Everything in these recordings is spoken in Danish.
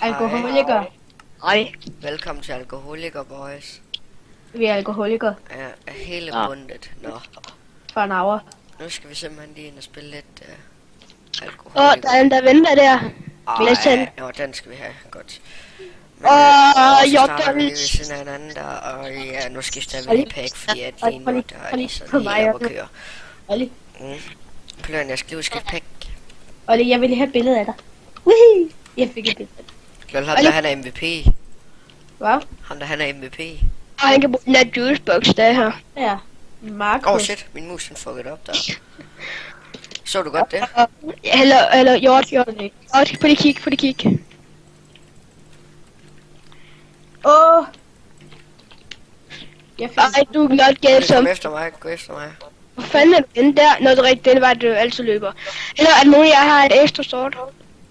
Alkoholiker. Nej. Velkommen til Alkoholiker Boys. Vi er alkoholikere. Ja, hele bundet. Nå, For en hour. nu skal vi simpelthen lige ind og spille lidt alkoholiker. Der er en, der venter der. Nå, den skal vi have. Godt. Men, Og så starter vi lige ved Jordans. siden af hinanden der, og ja, nu skifter vi lige pack, fordi at lige nu, der er lige sådan Kom, helt op at køre. Olli, Pløren, jeg skal lige skifte pack. Olli, jeg vil lige have et billede af dig. Woohoo! Jeg fik et billede. Lol, ham der han er MVP. Hvad? Ham der han er MVP. Og han kan bruge den der juicebox, der er her. Ja. Marco. Shit, min mus den fucked op der. Så du godt det? Eller Jord. På det kig. Åh! Jeg fik... Ej, du kan godt gætte som. Gå efter mig. Hvor fanden er den der? Nå, det er rigtigt, den var, at du altid løber. Eller er der nogen, jeg har et ekstra sort?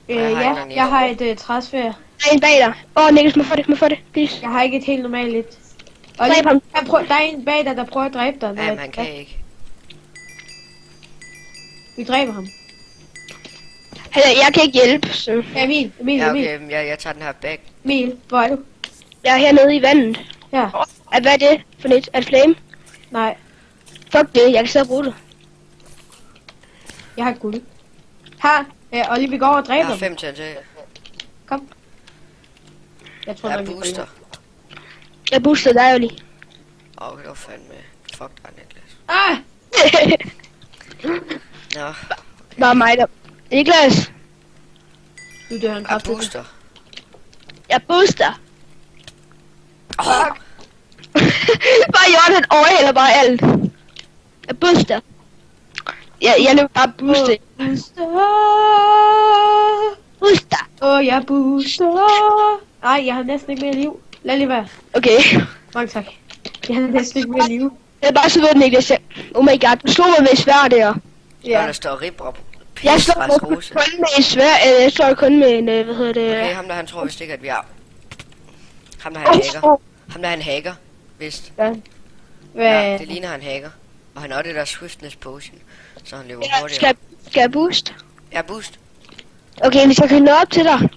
ja, jeg har et træsfærd. Der er en bag dig. Niklas, må få det, please. Jeg har ikke et helt normalt et. Olli, Dræb ham. der er en bag dig, der prøver at dræbe dig. Jamen, han kan ikke. Vi dræber ham. Jeg kan ikke hjælpe, så. Ja, Emil. Ja, okay, jeg tager den her back. Emil, hvor er du? Jeg er hernede i vandet. Ja. Hvad er det for net? Er det flame? Nej, Fuck det, jeg kan stadig bruge det. jeg har guld. Her, Olli, vi går over og Jeg dræber har ham. 5 til. Kom. Jeg tror Jeg nok, vi booster. Jeg booster dig jo lige. Okay, det var fandme. Fuck dig, Niklas. Ah! Nå, Bare mig der. Niklas, Du dør han jeg kraftigt. booster. jeg booster. Fuck! Bare Jørgen, han overhælder bare alt. Jeg booster. Jeg løber bare booster. Booster. Jeg booster. Ej, jeg har næsten ikke mere liv. Lad lige være. Okay. Mange tak. Jeg har næsten ikke mere liv. Jeg er bare så ved, Niklas. Oh my god, du slog mig med svær der. Ja. Der står rib op. Jeg slår mig kun med en svær, jeg slår kun med en, hvad hedder det? Okay, ham der han tror vist ikke, at vi er. Ham der han hacker. Ham der han hacker, vist. Hvad? Ja, det ligner han hacker. Og han har det der swiftness potion, så han løber hurtigere. Skal jeg boost? Ja, boost. Okay, hvis jeg kan nå op til dig.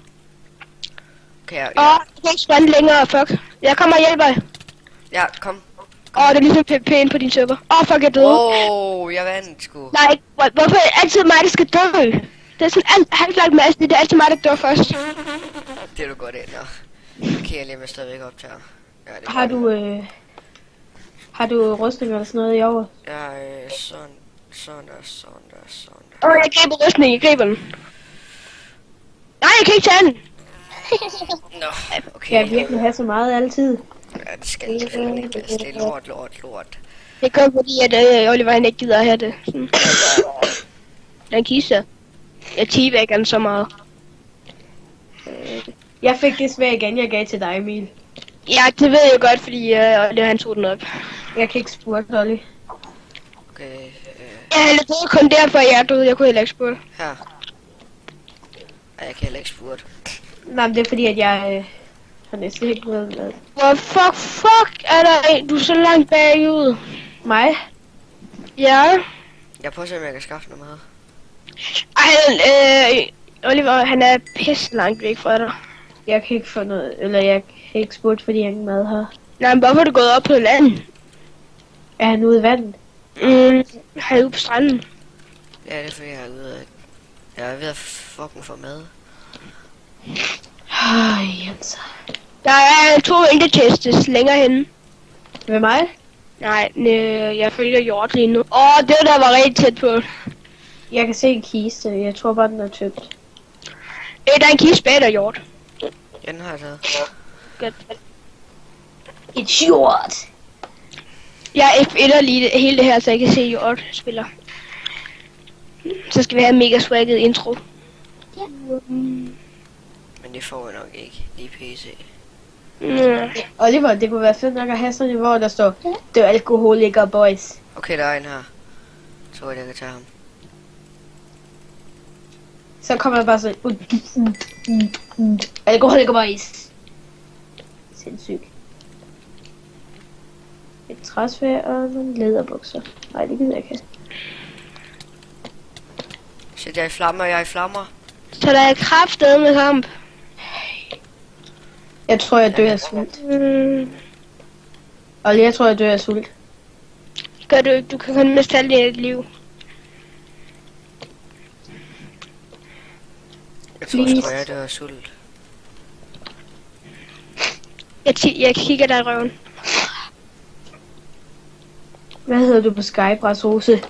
Okay, ja. Jeg kan ikke sprinte længere, fuck. Jeg kommer og hjælper dig. Ja, kom. Det er ligesom PvP'en på din server. Fuck, jeg døde. Jeg vandt sgu. Nej, hvorfor er det altid mig, der skal dø? Det er sådan halvlagt masse, det er altid mig, der dør først. Det er du godt ind, ja. Okay, jeg lever stadigvæk op til ham. Ja, det Har du rustning eller sådan noget i år? Ja, sådan. Jeg griber rustning, jeg griber den. Nej, jeg kan ikke tage den. Nå, okay. Kan jeg virkelig have så meget altid? Ja, det skal ikke ikke. Det er lort. Det er kun fordi, at Oliver han ikke gider at have det. Sådan. Den kiste. Jeg teabagger den så meget. Jeg fik det svær igen, jeg gav til dig, Emil. Ja, det ved jeg godt, fordi Oliver han tog den op. Jeg kan ikke spurgte, Olli. Okay, Jeg døde kun derfor, jeg er død. Jeg kunne heller ikke spurgte. her. Ja, jeg kan heller ikke spurgt. Nej, men det er fordi, at jeg har næsten ikke noget med. Hvor fuck er der en? Du er så langt bagud. Mig? Ja. Jeg prøver at se, om jeg kan skaffe noget mad. Oliver, han er pisse langt væk fra dig. Jeg kan ikke få noget, eller jeg kan ikke spurgte, fordi jeg ingen mad har. Nej, men hvorfor er du gået op på land? Er han ude i vandet? Han er ude på stranden. Ja, det er fordi, jeg er ude af... Jeg er ved at fucking få mad. Jens. Der er 2 endechests længere henne. Ved mig? Nej, jeg følger Hjort lige nu. Det der var rigtig tæt på. Jeg kan se en kiste. Jeg tror bare, den er tømt. Der er en kiste bag dig, Hjort. Ja, den har jeg taget. Godt. Et hjort! Jeg er F1'er lige hele det her, så jeg kan se Hjort spiller. Så skal vi have en mega swagget intro. Ja. Men det får jeg nok ikke. Lige PC. Oliver, det kunne være fedt nok at have sådan en, hvor der står, det er alkoholiker boys. Okay, der er en her. Så jeg kan tage ham. Så kommer der bare sådan, alkoholiker boys. Sindssygt. Et træsvær og nogle læderbukser. Nej, det gider jeg ikke have. Shit, jeg er i flammer. Så der er kraftedeme med kamp. Jeg tror, jeg dør af sult. Og jeg tror, jeg dør af sult. Gør du ikke, du kan kun miste alt dit liv. Jeg tror, Please. jeg dør af sult. Jeg kigger dig i røven. Hvad hedder du på Skype, Rasrose?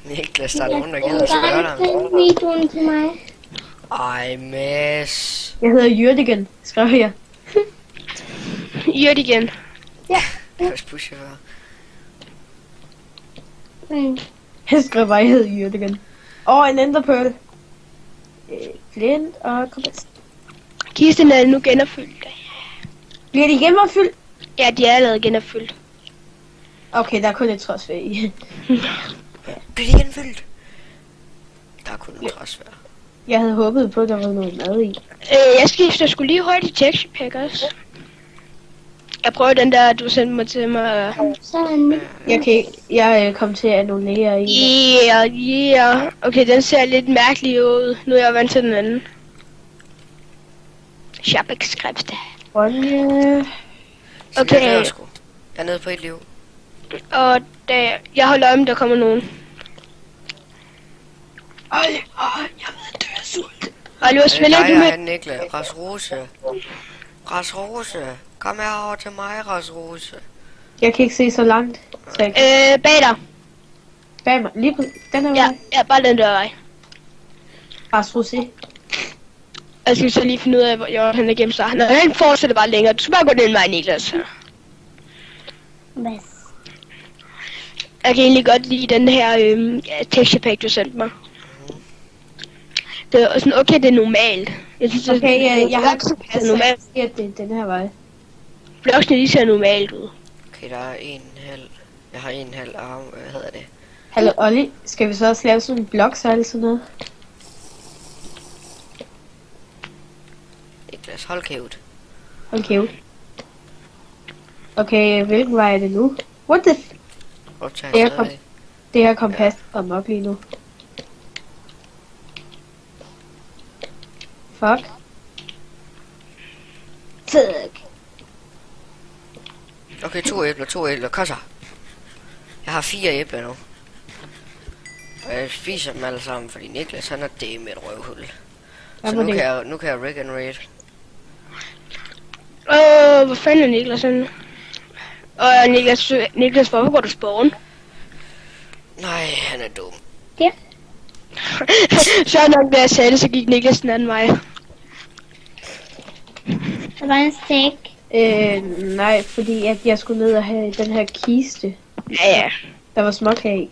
Niklas, der er nogen, der gider at spørge dig. Send videoen til mig. Ej, Mads. Jeg hedder Jørgen, skrev jeg. Jørt igen. Ja. Jeg er buschauffør. Mm. Jeg skrev bare, jeg hedder Jørgen. En enderpearl. Flint og kompas. Kisten er nu genopfyldt. Bliver de igen opfyldt? Ja, de er allerede genopfyldt. Okay, der er kun et trods ved i. Bliver de genfyldt? Der er kun en træsvær. Jeg havde håbet på, at der var noget mad i. Jeg skifter skulle lige hurtigt texture pack også. Jeg prøver den der, du sendte mig til mig. Så er den Jeg kom til at annullere i. Yeah. Okay, den ser lidt mærkelig ud. Nu er jeg vant til den anden. Shabak-skrift. Ronja. Okay. Jeg er nede på et liv. Og jeg holder øje, om der kommer nogen. Jeg ved, dør af sult. Oliver, spiller du med? Niklas. Rasrose. Kom herover til mig, Rasrose. Jeg kan ikke se så langt. Så jeg kan Bag dig. bag mig. Lige på den her Ja, vej. ja, bare den der vej. Rasrose. Jeg skal så lige finde ud af, hvor han er gemt sig. Nå, han fortsætter bare længere. Du skal bare gå den vej, Niklas. Hvad? Jeg kan egentlig godt lide den her texture pack, du sendte mig. Det er sådan, okay, det er normalt. Jeg synes, Okay, jeg har det er normalt. at det er den her vej. Bloksene, de ser normalt ud. Okay, der er en halv. Jeg har en halv arm. Hvad hedder det? Hallo, Olli. Skal vi så også lave sådan en blok, så eller sådan noget? Niklas, hold kæft. Hold kæft. Okay, hvilken vej er det nu? What the Optag Det er stadig. Det her kompas kommer op lige nu. Fuck. Fuck. Okay, to æbler. Kom så. Jeg har 4 æbler nu. Og jeg spiser dem alle sammen, fordi Niklas han er det med et røvhul. Så nu kan jeg rig and raid. Hvor fanden er Niklas henne? Og Niklas, hvorfor går du spawn? Nej, han er dum. Ja. Så nok, da jeg sagde det, så gik Niklas den anden vej. Der var en stik. Nej, fordi at jeg skulle ned og have den her kiste. Ja. Der var småkage i.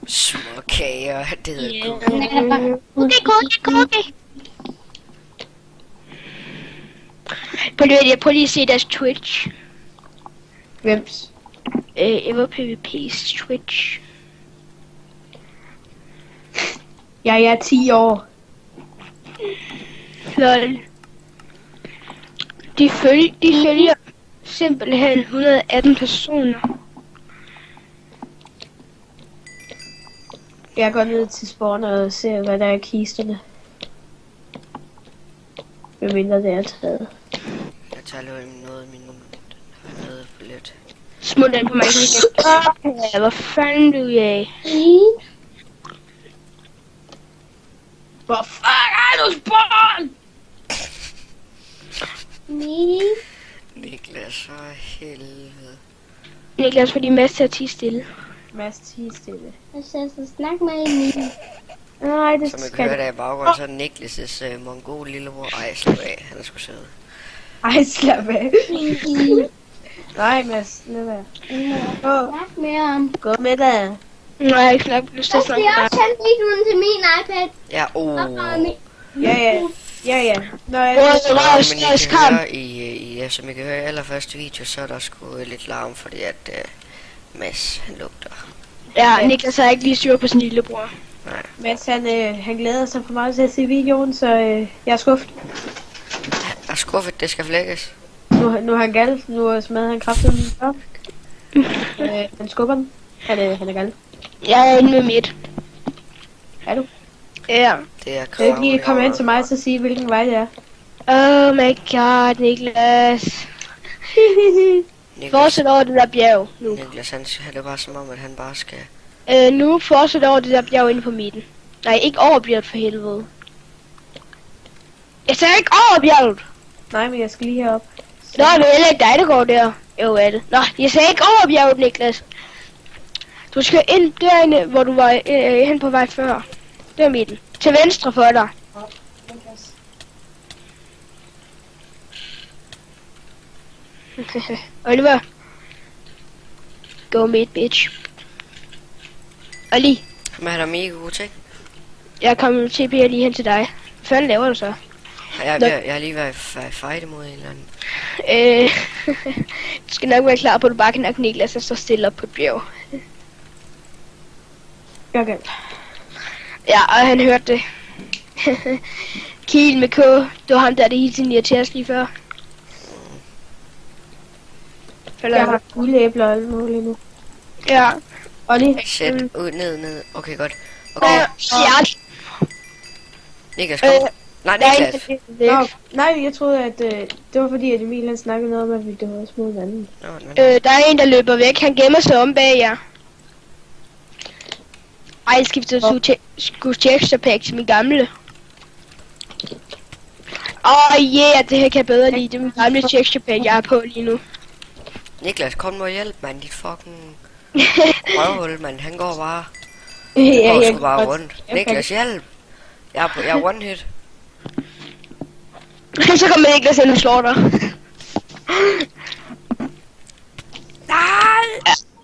Små kager, det hedder Ja. Google. Den er bare... Okay. Prøv lige at se deres Twitch. Hvems? Ever PvP's Twitch. Jeg er 10 år. Lol. De følger simpelthen 118 personer. Jeg går ned til spawn og ser, hvad der er i kisterne. Hvad mindre det er taget. Jeg tager lige noget af min noget for lidt. Smut den på mig. Okay, hvor fanden du er? Hvor fuck er du spawn? Niklas, for helvede. Niklas, fordi Mads til at tie stille. Mads, tige stille. Jeg skal så snakke med Emil. Nej, det Som jeg skal hører du. der i baggrunden, så er Niklas' mongol lillebror. Ej, slap af, han er sgu sød. Ej, slap af. Nej, Mads, lad være. Snak med ham. Gå med dig. Nej, jeg har ikke nok lyst til Jeg at skal snakke med også dig. sende videoen til min iPad. Ja, Ja. Når jeg... Men I kan høre som I kan høre i allerførste video, så er der sgu lidt larm, fordi at Mads, han lugter. Ja, Niklas har ikke lige styr på sin lillebror. Nej. Mads, han glæder sig for meget til at se videoen, så jeg er skuffet. Jeg er skuffet, det skal flækkes. Nu er han gal. Nu smadrer han kraften op. Han skubber den. Han er gal. Jeg er inde med midt. Er du? Ja. Det er Jeg vil lige komme kravende ind til mig og så sige, hvilken vej det er. Oh my god, Niklas. Fortsæt over det der bjerg nu. Niklas, han har det bare som om, at han bare skal... Nu fortsæt over det der bjerg inde på midten. Nej, ikke over bjerget for helvede. Jeg sagde ikke over bjerget. Nej, men jeg skal lige herop. Nå, det er heller ikke dig, der går der. Jo, er det. Nå, jeg sagde ikke over bjerget, Niklas. Du skal ind derinde, hvor du var hen på vej før. Det er midten. Til venstre for dig. Oliver. Go mid, bitch. Oli, Men han er mega god til. jeg kommer TP lige hen til dig. Hvad fanden laver du så? Jeg har lige været fight imod en eller anden. Du skal nok være klar på, at du bare kan nok Niklas og så stille op på et bjerg. Okay. Ja, og han hørte det. Kiel med K. Det var ham der, det hele tiden irriterer os lige før. Jeg har gule æbler og alt muligt nu. Ja. Olli, Sæt ud, ned. Okay, godt. Okay, Ja. Niklas, kom. Nej, Niklas. Nå, nej, jeg troede, at det var fordi, at Emil han snakkede noget om, at vi det var små vandet. Der er en, der løber væk. Han gemmer sig om bag jer. Ej, jeg skifter skulle texture pack til min gamle. Yeah, det her kan jeg bedre lide. Det er min gamle texture pack, jeg har på lige nu. Niklas, kom nu og hjælp, mand. Dit fucking røvhul, mand. Han går bare. Ja, Jeg går bare rundt. Niklas, hjælp. Jeg er one hit. Så kommer Niklas ind og slår dig. Nej!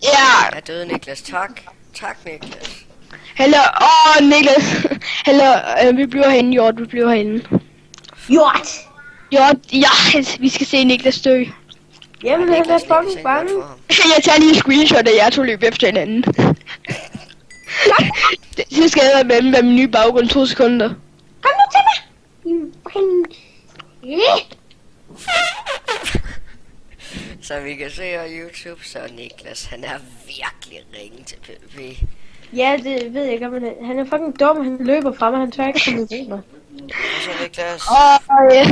Ja. Jeg døde, Niklas. Tak. Tak, Niklas. Hallo, Niklas. Hallo, vi bliver herinde, Hjort. Vi bliver herinde. Hjort! Hjort, ja, vi skal se Niklas dø. Jamen, han er fucking bange. Jeg tager lige en screenshot af jer to løb efter hinanden. Det skal jeg med min nye baggrund 2 sekunder. Kom nu til mig! Så vi kan se på YouTube, så Niklas, han er virkelig ringe til PvP. Ja, det ved jeg ikke, men han er fucking dum. Han løber frem, og han tør ikke komme ud mig. Og så Niklas, Ja.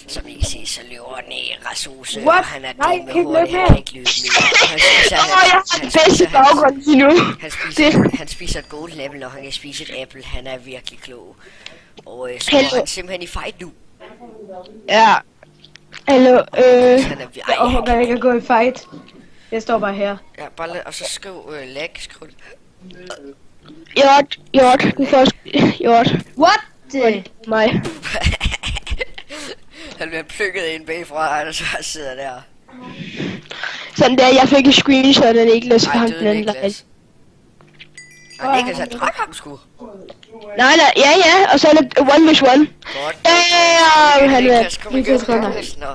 som I kan se, så løber han i Rasuse, What? og han er Nej, dum med kan ikke hurtigt, løbe han kan ikke løbe mere. Jeg har den bedste baggrund lige nu. Han spiser et gold level, og han kan spise et æble. Han er virkelig klog. Og så Hello. er han simpelthen i fight nu. Ja. Hallo, Han er Jeg overgår ikke at gå i fight. Jeg står bare her. Ja, bare og så skriv lag, skriv det. Hjort, du får Hjort. What? Mig. Han bliver plukket ind bagfra, og så sidder der. Sådan der, jeg fik et screenshot af Niklas fra Ej, ham døde den anden lejr. Niklas. Og Niklas, han drak ham sgu. Nej, ja, og så er det 1v1. Godt. Ja, han er... Niklas, kom igen, Niklas. Nå.